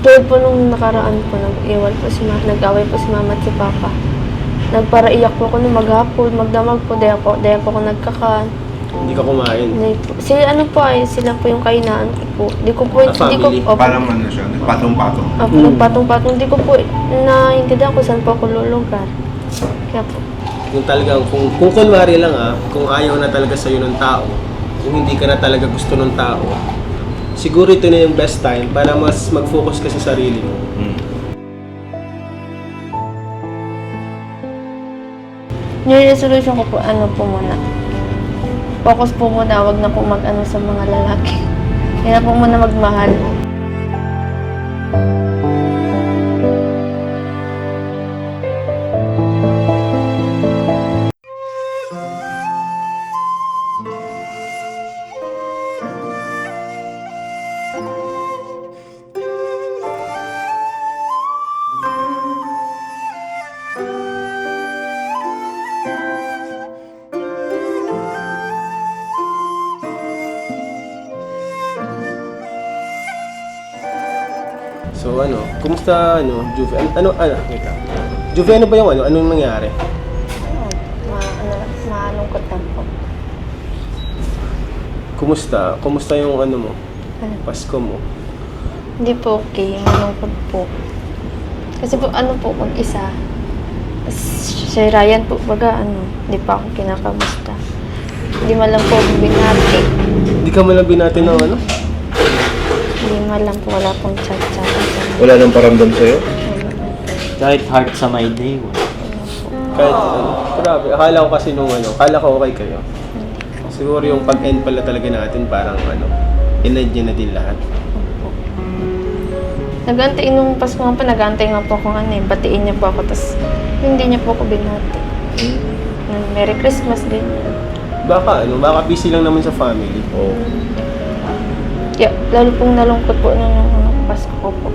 Tulad po nung nakaraan po, nag-away po si mama at si papa. Nagparaiyak po ako nung maghapon, magdamag po, dahil po ako nagkakan. Hindi ka kumain. Sila po yung kainaan ko po. Di ko po, family. Parang ano siya, nagpatong-patong. Nagpatong-patong, di ko po naintindihan kung saan po ako lulugar. Kaya po. Kung talagang, kung kunwari lang kung ayaw na talaga sa'yo ng tao, kung hindi ka na talaga gusto ng tao, siguro ito na yung best time para mas mag-focus ka sa sarili mo. New resolution ko po, muna. Focus po muna, wag na po mag-ano sa mga lalaki. Kaya po muna magmahal. So kumusta Juve? Juve, ano ba yung anong nangyari? Malungkot lang po. Kumusta yung mo? Ano? Pasko mo? Hindi po okay, malungkot po. Kasi po, pag isa, si Ryan po, hindi pa ako kinakamusta. Hindi man lang po binati. Hindi ka man lang binati ng Hindi man lang po, wala pong chat-chat. Wala nang paramdam sa'yo? Kahit heart sa my day, wala. Kahit grabe. Akala ko kasi akala ko okay kayo. Siguro yung pag-end pala talaga natin parang inend niya na din lahat. Nag-antay nung Pasko nga pa, nag-antay nga po akong batiin niya po ako, tapos hindi niya po ako binati. Merry Christmas din. Baka busy lang naman sa family. Oo. Yeah, lalo pong nalungkot po nung Pasko ko po.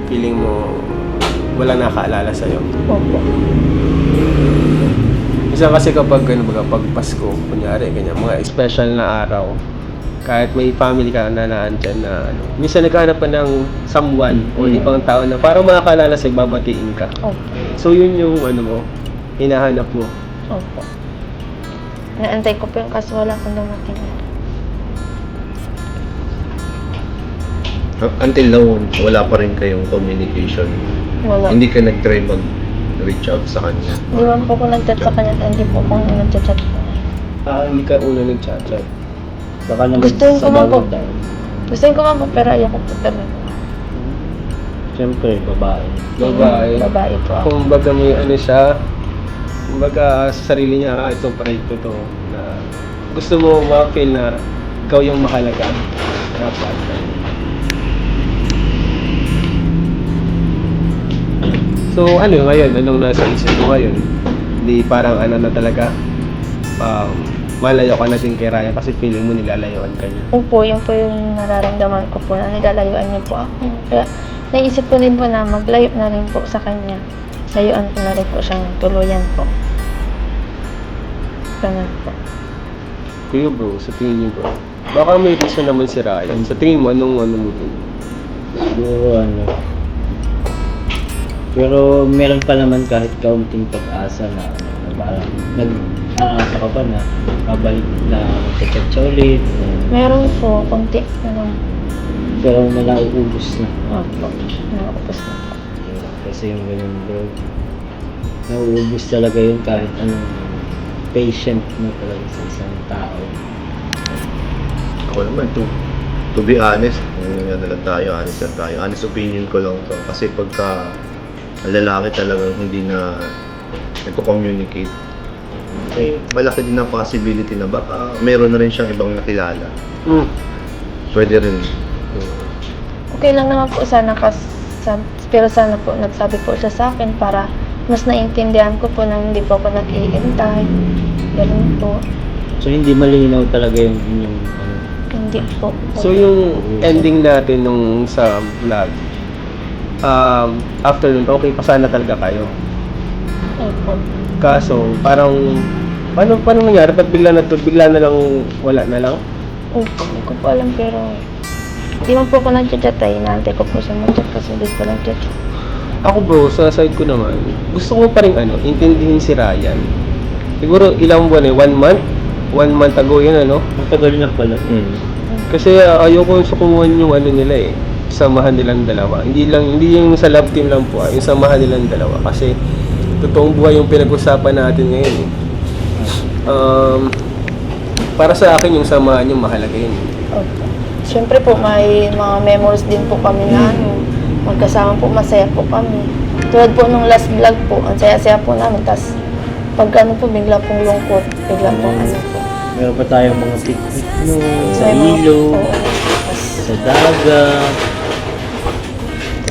Feeling mo wala nakaalala sa'yo. Opo. Minsan kasi kapag pag Pasko, kunyari ganyan, mga special na araw, kahit may family ka na naandyan na minsan naghahanap pa ng someone o ibang tao na parang makakaalala sa'yo, babatiin ka. Opo. So yun yung hinahanap mo. Opo. Naantay ko po yung kaso wala akong dumating. Until now, wala pa rin kayong communication. Wala. Hindi ka nag-try mag-reach out sa kanya. Hindi man po ako nag-chat sa kanya, hindi po ako nag-chat. Hindi ka una nag-chat. Baka naman Gustuin ko sa man po. bagong taon. Gustuin ko man po, pero ayaw ko po talaga. Siyempre, babae. Babae po ako. Kung baga may siya, kumbaga sa sarili niya, itong proyekto to, na gusto mo ma-feel na ikaw yung mahalaga. Dapat. So ngayon? Anong nasa isip mo ngayon? Hindi parang na talaga, malayo ka na din kay Ryan kasi feeling mo nilalayuan ka niya. Opo, yun po yung nararamdaman ko po na nilalayuan niya po ako. Kaya naisip ko din po na maglayo na rin po sa kanya. Layuan ko na rin po siyang tuluyan po. Ganun po. Kuya bro, sa tingin niyo bro, baka may reason naman si Ryan. Sa tingin mo, anong mo dun? Siguro pero meron pa naman kahit kaunting pag-asa na parang nag-aasa ka pa na babalik na mag-chat siya ulit. Meron po, konti. Pero nauubos na. Opo, nakakapos na po. Kasi yung ganun bro, nauubos talaga yun kahit anong patient mo talaga sa isang tao. Ako naman, to be honest, honest lang tayo. Honest opinion ko lang to. Kasi pagka lalaki talagang hindi na nagko-communicate, malaki din ang possibility na baka meron na rin siyang ibang nakilala. Pwede rin. Okay lang naman po sana pero sana po nagsabi po siya sa akin para mas naintindihan ko po na hindi po ako nag-iintay. Ganun po. So hindi malinaw talaga yung inyong Hindi po. So yung ending natin nung sa vlog, after nun, okay pa sana talaga kayo. Opo. Kaso, parang, paano nangyari? Ba't bigla na lang, wala na lang? Opo, hindi ko po alam pero hindi man po ako nag-chat ay inaantay ko po sa mag-chat kasi hindi po nag-chat. Ako bro, sa side ko naman, gusto ko pa rin intindihin si Ryan. Siguro ilang buwan 1 month? 1 month ago yun Matagal na pala. Kasi ayoko sukuhan yung nila samahan nilang dalawa. Hindi yung sa love team lang po, yung samahan nilang dalawa. Kasi totoong buhay yung pinag-usapan natin ngayon para sa akin yung samahan yung mahalaga yun. Opo. Siyempre po may mga memories din po kami na magkasama po, masaya po kami. Tulad po nung last vlog po, ang saya-saya po namin. Tapos pag po, bigla pong lungkot, bigla pong po. Meron pa tayong mga picnic noon, sa May mga- ilog, Oo. Tas, sa dagat.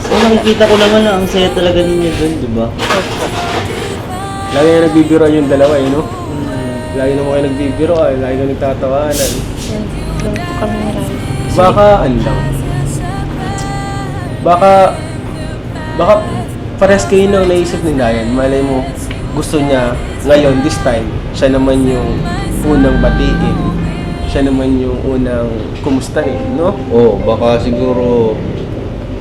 Nakikita ko naman na ang saya talaga ninyo dun, di ba? Lagi na nagbibiroan yung dalawa Lagi naman kayo nagbibiroan, lagi na nagtatawanan. yun, doon po kami marami. Baka Baka parehas kayo nang naisip ni Ryan. Malay mo, gusto niya ngayon, this time, siya naman yung unang batiin. Siya naman yung unang kumustahin, no? Baka siguro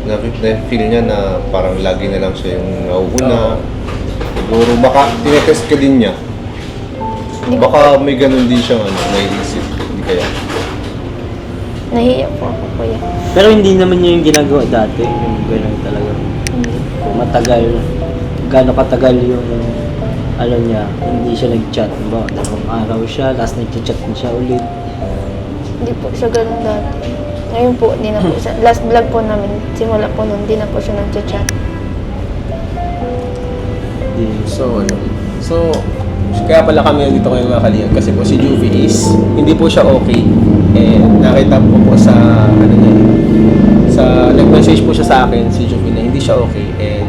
na-feel niya na parang lagi na lang siya yung nauuna. Siguro baka tinetest ka din niya. Baka may ganun din siyang naiisip. Hindi kaya. Nahiya po ako kuya. Pero hindi naman niya yung ginagawa dati, yung gano'n talaga. Hindi po. Matagal, gaano katagal yung niya, hindi siya nag-chat. Diba? 2 araw siya, last nag-chat na siya ulit. Hindi po siya ganun dati. Ngayon po, hindi na po siya. Last vlog po namin, simula po nun, hindi na po siya nag-chat. So, kaya pala kami nandito ngayon mga kaliyan kasi po si Juvie is hindi po siya okay. Nakita po sa nag-message po siya sa akin si Juvie na hindi siya okay and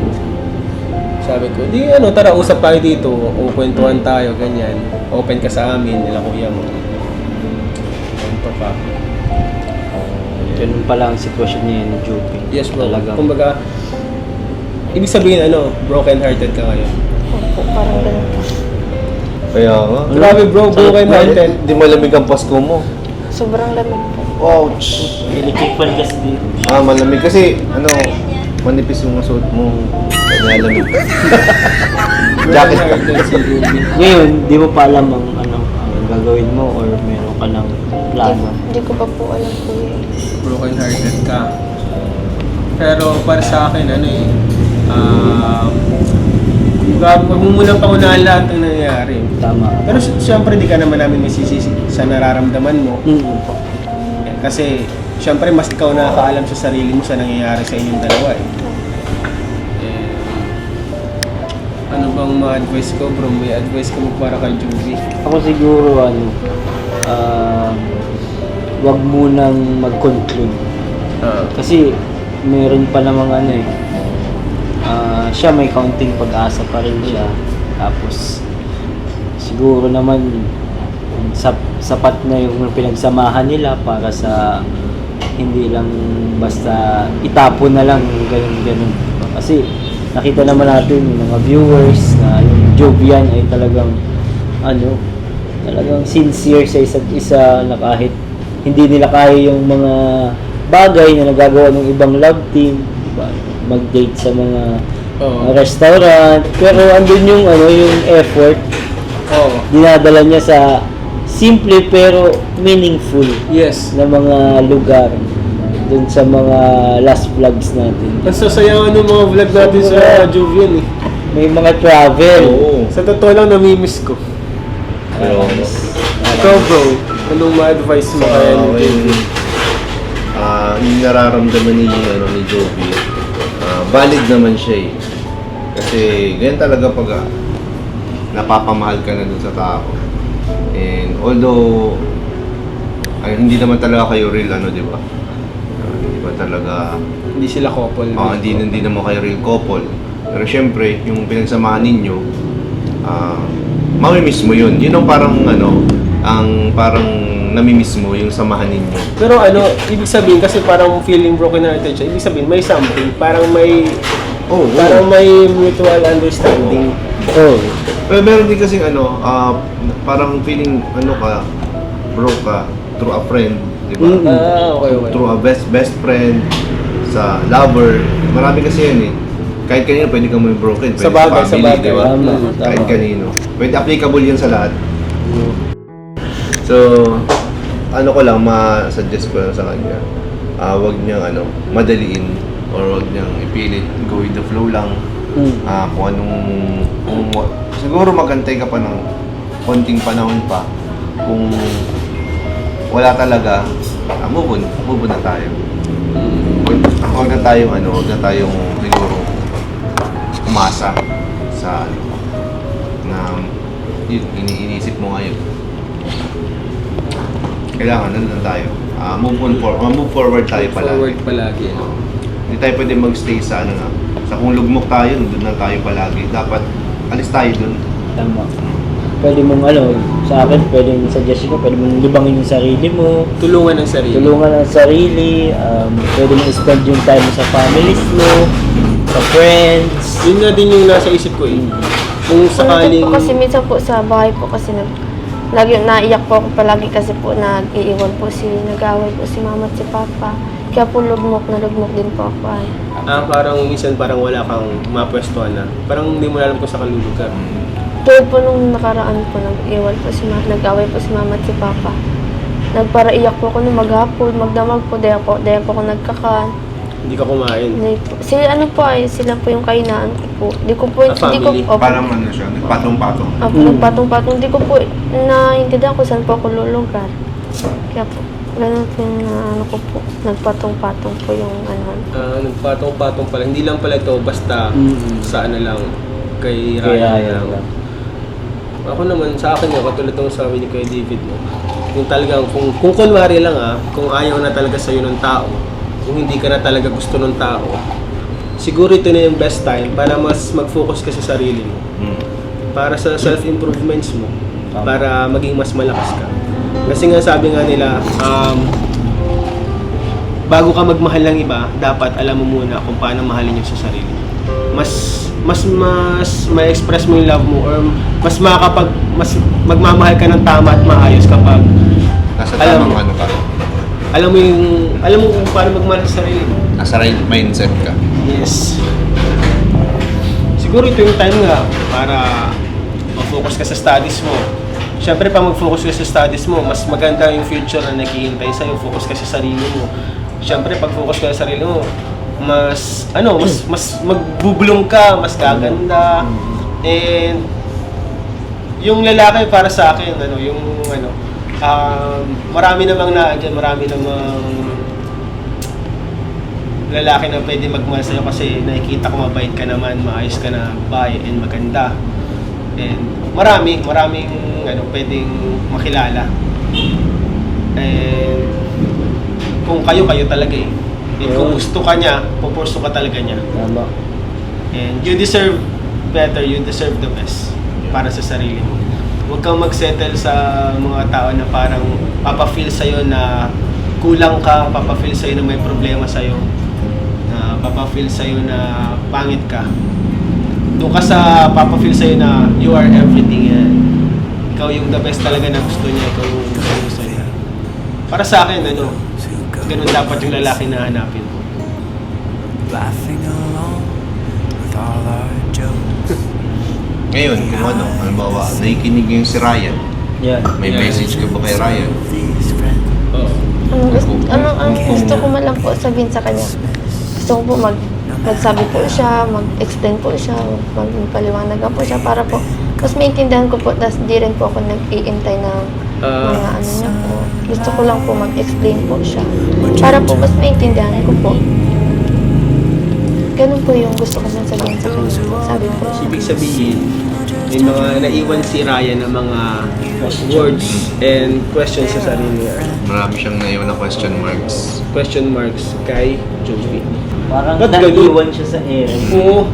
sabi ko, tara usap tayo dito, o kwentuhan tayo, ganyan. Open ka sa amin, nila kuya mo. Kwento pa. Ganun pala ang sitwasyon niya ni Juvie. Yes bro, Talagang, kumbaga, ibig sabihin broken hearted ka ngayon. Opo, parang ganun po. Kaya nga. Grabe bro, broken hearted. Di malamig ang Pasko mo. Sobrang lamig po. Ouch! electric fan kasi dito. Malamig kasi, manipis yung suot mo. Kaya lamig. Jacket ka. Si Juvie. Ngayon, di mo pa alam ang ang gagawin mo or meron ka ng plano. Hindi ko pa po alam kuya. Broken hearted ka. Pero para sa akin, wag mo munang pangunahan lahat ng nangyayari. Tama. Pero siyempre, di ka naman namin masisisi sa nararamdaman mo. Kasi, siyempre, mas ikaw nakakaalam sa sarili mo sa nangyayari sa inyong dalawa Ano bang ma-advise ko, bro? May advice ko mo para kay Juvie? Ako siguro, wag munang mag-conclude. Kasi, meron pa namang siya may kaunting pag-asa pa rin siya. Tapos, siguro naman, sapat na yung pinagsamahan nila para sa hindi lang basta itapon na lang ganun. Kasi nakita naman natin yung mga viewers na yung Jovian ay talagang talagang sincere sa isa't isa na kahit hindi nila kaya yung mga bagay na nagagawa ng ibang love team, diba? Mag-date sa mga restaurant, pero andun yung yung effort. Dinadala niya sa simple pero meaningful Yes. na mga lugar dun sa mga last vlogs natin. Ang sasayawan ng mga vlog natin sa Jovian May mga travel. Oo. Sa totoo lang, namimiss ko. Pero, Ikaw bro, anong ma-advise mo kaya ni Juvie? yung nararamdaman ni Jovie, valid naman siya Kasi ganyan talaga pag napapamahal ka na dun sa tao. And although hindi naman talaga kayo real di ba? Hindi ba talaga Hindi sila couple. hindi naman kayo real couple. Pero syempre, yung pinagsamahan ninyo, mamimiss mo yun. Yun ang parang ang parang namimiss mo yung samahan ninyo. Pero ibig sabihin kasi parang feeling broken hearted siya. Ibig sabihin may something, parang may mutual understanding. Pero meron din kasing parang feeling broke ka through a friend. Di ba? Okay. Through a best friend, sa lover, marami kasi yan eh. Kahit kanino pwede kang may broken, pwede Sa bagay, sa family, di ba? Tama, Kahit tama. kanino. Pwede applicable yan sa lahat. So, ano ko lang, ma-suggest ko lang sa kanya, wag niyang madaliin or wag niyang ipilit, go with the flow lang. Kung siguro magantay ka pa ng konting panahon pa. Kung wala talaga, move on na tayo. Huwag na tayong siguro umasa sa na yun, iniisip mo ngayon. Kailangan nandun tayo. Move forward tayo palagi. Forward palagi. Hindi tayo pwede magstay sa sa kung lugmok tayo, nandun na tayo palagi. Dapat alis tayo dun. Tama. Pwede mong sa akin, pwedeng suggestion ko, pwede mong libangin yung sarili mo, Tulungan ng sarili. tulungan ang sarili, pwede mong spend yung time mo sa families mo, sa friends. Yun nga din yung nasa isip ko eh. Kung sakaling... Po kasi minsan po sa bahay po kasi lagi naiyak po ako palagi kasi po nag-iiwan po nag-away po si mama at si papa. Kaya po lugmok din po ako ay. parang minsan parang wala kang mapwestuhan na. Parang hindi mo alam kung sa kalulog ka. Tulad po nung nakaraan po, nag-away po si mama at si papa. Nagparaiyak po ako nung maghapon, magdamag po, dahil po ako nagkakan. Hindi ka kumain. Sila po yung kainaan ko po. Di ko po, Family. Parang siya, nagpatong-patong. nagpatong-patong, di ko po naintindihan kung saan po ako lulugar. Kaya po, ganun po yung ko po, nagpatong-patong po yung Nagpatong-patong pala. Hindi lang pala ito, basta sa lang, kay Ryan lang. Ako naman, sa akin yun, katulad ng sabi ni Kuya David mo, kung talagang, kung kunwari lang kung ayaw na talaga sa'yo ng tao, kung hindi ka na talaga gusto ng tao, siguro ito na yung best time para mas mag-focus ka sa sarili mo. Para sa self-improvements mo, para maging mas malakas ka. Kasi nga sabi nga nila, bago ka magmahal ng iba, dapat alam mo muna kung paano mahalin yung sa sarili. Mas ma-express mo yung love mo or mas magmamahal ka ng tama at maayos kapag Nasa alam tamang ka. alam mo kung paano magmahal sa sarili mo. Nasa right mindset ka. Yes. Siguro ito yung time nga para mag-focus ka sa studies mo. Siyempre, pag mag-focus ka sa studies mo, mas maganda yung future na naghihintay sa'yo. Focus ka sa sarili mo. Siyempre, pag focus ka sa sarili mo, mas magbubulong ka, mas gaganda. And yung lalaki para sa akin, marami namang lalaki na pwede magmahal sa'yo kasi nakikita ko mabait ka naman, maayos ka na babae, and maganda. And maraming pwedeng makilala. And kung kayo talaga eh. And kung gusto ka niya, pupurso ka talaga niya. Tama. And you deserve better, you deserve the best para sa sarili mo. Huwag kang mag-settle sa mga tao na parang papafeel sa'yo na kulang ka, papafeel sa'yo na may problema sa'yo, papafeel sa'yo na pangit ka. Doon ka sa papafeel sa'yo na you are everything yan. Ikaw yung the best talaga na gusto niya, ikaw yung gusto niya. Para sa akin, ganun dapat yung lalaki na hanapin mo. Laughing along with all our jokes. Ngayon, kung halimbawa, nakikinig yung si Ryan, Yeah. may message ka ba kay Ryan? These friends. Ang gusto ko man lang po sabihin sa kanya. Gusto ko po magsabi po siya, mag-explain po siya, magpaliwanag po siya para po mas maintindihan ko po, tas di rin po ako nag-iintay ng mga niya po. Gusto ko lang po mag-explain po siya para po mas maintindihan ko po. Ganun po yung gusto ko man sabihin sa kanya po. Sabi po siya. Ibig sabihin, may mga naiwan si Ryan ng mga words and questions sa sarili niya. Marami siyang naiwan na question marks. Question marks kay Jovi. Parang Ba't naiwan siya sa air. Oo.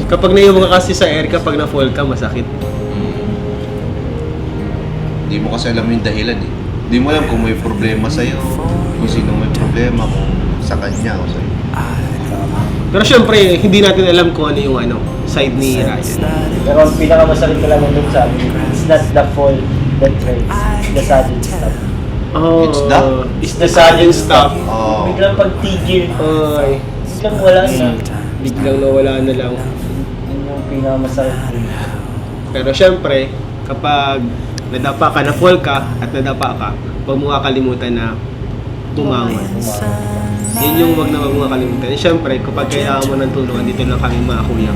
Kapag naiwan ka kasi sa air, kapag na-fall ka, masakit. Hindi mo kasi alam yung dahilan eh. Hindi mo alam kung may problema sa'yo, kung sino may problema, kung sa kanya o sa'yo. Pero syempre, hindi natin alam kung ano yung side ni Ryan. Pero ang pinakamasakit ko lang nung sabi, it's not the fall that hurts, it's the sudden stop. Oh, It's the? It's the sudden stop. Oh. Biglang pagtigil. Ay, Biglang wala na. biglang nawala na lang. Yun yung pinakamasakit. Pero syempre, kapag nadapa ka, na-fall ka, at nadapa ka, huwag mo kakalimutan na bumangon. Yun yung wag mo kakalimutan. And syempre, kapag kailangan mo ng tulong, andito lang kami mga kuya.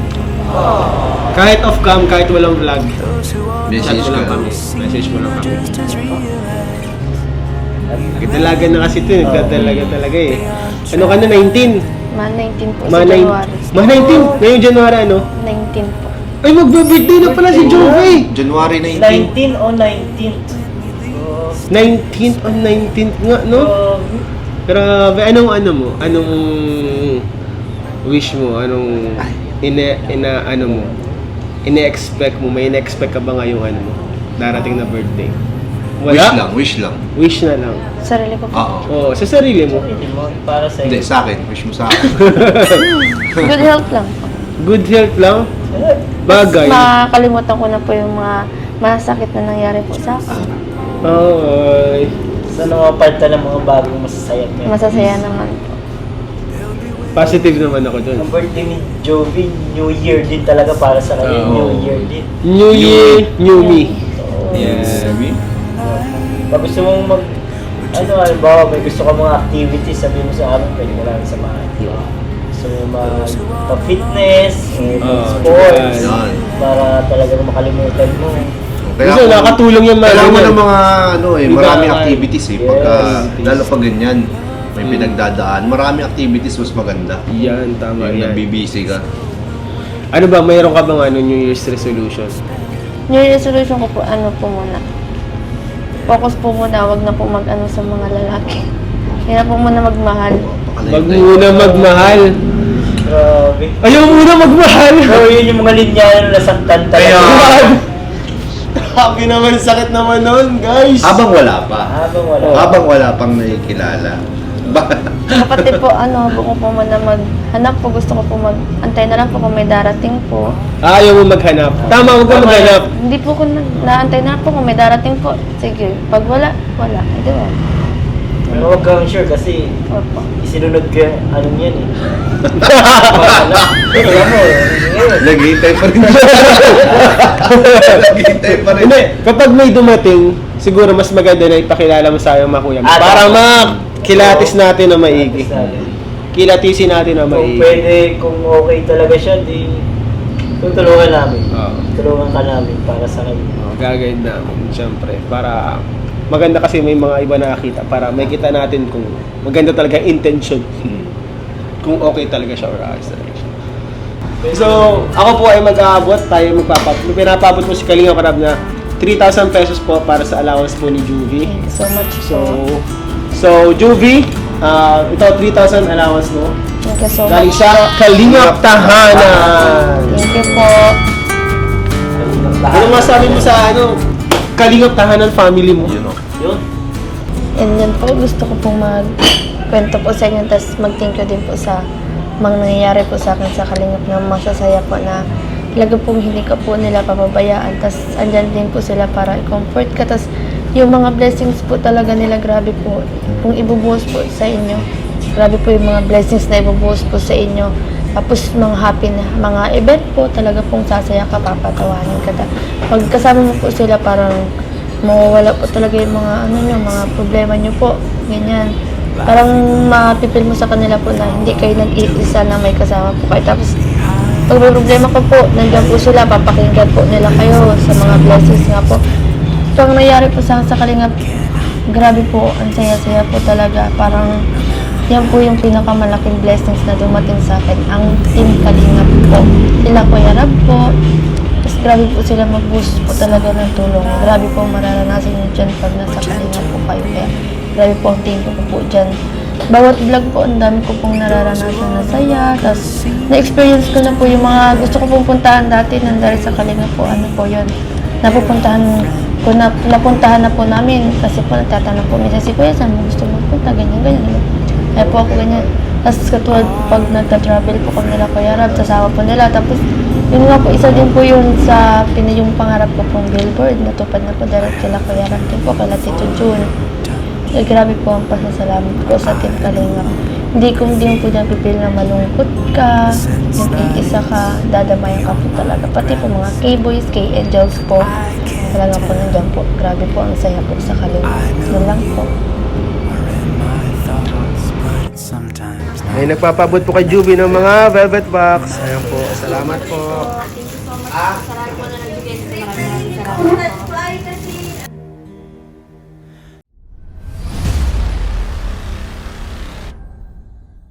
Kahit off-cam, kahit walang vlog, chat mo lang kami. Message mo lang kami. Nagdalaga na kasi ito, nagdalaga talaga eh. Ano ka na, 19? Ma 19 po Ma sa 19? January. Ma 19? Ngayong January ano? 19 po. Ay, magbe-birthday na pala si Joey! January 19. 19 o 19th? 19th on 19th nga, no? Grabe, anong ano mo? Anong wish mo? Anong ano mo? Ine-expect mo? May ine-expect ka ba ngayong ano mo? Darating na birthday? Wala? Wish lang. Wish na lang. Sarili ko po. Oo. Oo, sa sarili mo. Hindi mo, para sa Hindi, sa akin. Wish mo sa akin. Good health lang po. Good health lang? Bagay. Makakalimutan ko na po yung mga masakit na nangyari po sa akin. Ay. Sa mga part ng mga bagong masasaya. Masasaya naman po. Positive naman ako dun. Ang birthday ni Jovi, New Year din talaga para sa kanya. Oo. New Year din. New Year, new me. Oo. Yes. Pag gusto mong halimbawa, may gusto ka mga activities, sabihin mo sa amin, pwede mo lang samahan. Gusto mo mag-fitness, sports, Yan. para talaga makalimutan mo. Kasi nakatulong yung mga Kailangan mo ganyan. ng mga maraming Bigaan. activities eh. Pagka, Yes. lalo pag ganyan, may pinagdadaan. Maraming activities mas maganda. Yan, tama Yung yan. nagbibisi ka. Ano ba, mayroon ka bang New Year's resolution? New Year resolution ko po, ano po muna. Focus po muna, wag na po mag-ano sa mga lalaki. Hindi na po muna magmahal. Wag muna magmahal. Grabe. Ayaw muna magmahal! Pero yun yung mga linya na nasaktan talaga. Kaya- Grabe naman, sakit naman nun, guys! Habang wala pa. Habang wala pang nakikilala. Kapatid po, po po muna maghanap po. Gusto ko po antay na lang po kung may darating po. Ayaw mo maghanap. Tama, huwag ka maghanap. Hindi po ko naantay na po kung may darating po. Sige, pag wala, wala. Hindi ba? Pero huwag kang sure kasi Opo. isinunod ko yung yan eh. Wala. Alam mo, Naghihintay pa rin. Naghihintay pa rin. Hindi, kapag may dumating, siguro mas maganda na ipakilala mo sa iyo mga kuya. Para makilatis natin na maigi. Kilatisin natin na Kung maigi. pwede, kung okay talaga siya, di tutulungan namin. Oo. Tulungan ka namin para sa kanya. Gagawin namin, syempre. Para maganda kasi may mga iba nakakita. Para may kita natin kung maganda talaga yung intention. Kung okay talaga siya or ayos talaga siya. So, ako po ay mag-aabot. Tayo pinapabot po si Kalinga Parab na 3,000 pesos po para sa allowance po ni Juvie. Thank you so much po. So Juvie, ito 3,000 allowance mo. Thank you so Galing much. sa Kalingap Tahanan. Thank you po. Ano masabi mo sa Kalingap Tahanan family mo? Yun o. Yun. And yan po, gusto ko pong magkwento po sa inyo, tapos mag-thank you din po sa mga nangyayari po sa akin sa Kalingap na masasaya po na talaga pong hindi ka po nila papabayaan. Tapos andyan din po sila para i-comfort ka. Tapos yung mga blessings po talaga nila, grabe po. Kung ibubuhos po sa inyo, grabe po yung mga blessings na ibubuhos po sa inyo. Tapos mga happy na, mga event po, talaga pong sasaya ka, papatawanin ka. Pag kasama mo po sila, parang mawawala po talaga yung mga mga problema nyo po. Ganyan. Parang mapipil mo sa kanila po na hindi kayo nag-iisa na may kasama po kayo. Tapos pag may problema ko po, nandiyan po sila, papakinggan po nila kayo sa mga blessings nga po. Pag nangyari po sa Kalingap, grabe po, ang saya-saya po talaga. Parang yan po yung pinakamalaking blessings na dumating sa akin, ang Team Kalingap po. Sila Kuya Rab po. Tapos grabe po sila mag-boost po talaga ng tulong. Grabe po mararanasan nyo dyan pag nasa Kalingap po kayo. Kaya grabe po ang thank you po dyan. Bawat vlog po, ang dami ko pong nararanasan na saya. Tapos na-experience ko na po yung mga gusto ko pong puntahan dati nang dahil sa Kalingap po. Ano po yun? Napuntahan na po namin kasi po nagtatanong po minsan si Kuya, saan mo gusto magpunta? Ganyan. Kaya po ako ganyan. Tapos katulad pag nagka-travel po kami nila Kuya Rab, sasawa po nila. Tapos yun nga po, isa din po yun sa yung pangarap ko pong billboard. Natupad na po dahil kila Kuya Rab din po, kala Tito June. grabe po ang pasasalamat ko sa Team Kalinga. Hindi mo po dyan pipil na malungkot ka, nag-iisa ka, dadamayan ka po talaga. Pati po mga K-boys, K-angels po, talaga po nandiyan po. Grabe po ang saya po sa Kalinga. Yun lang po. Sometimes Ay, nagpapabot po kay Juby ng mga velvet box. Ayan po, salamat po. Thank you so much. Salamat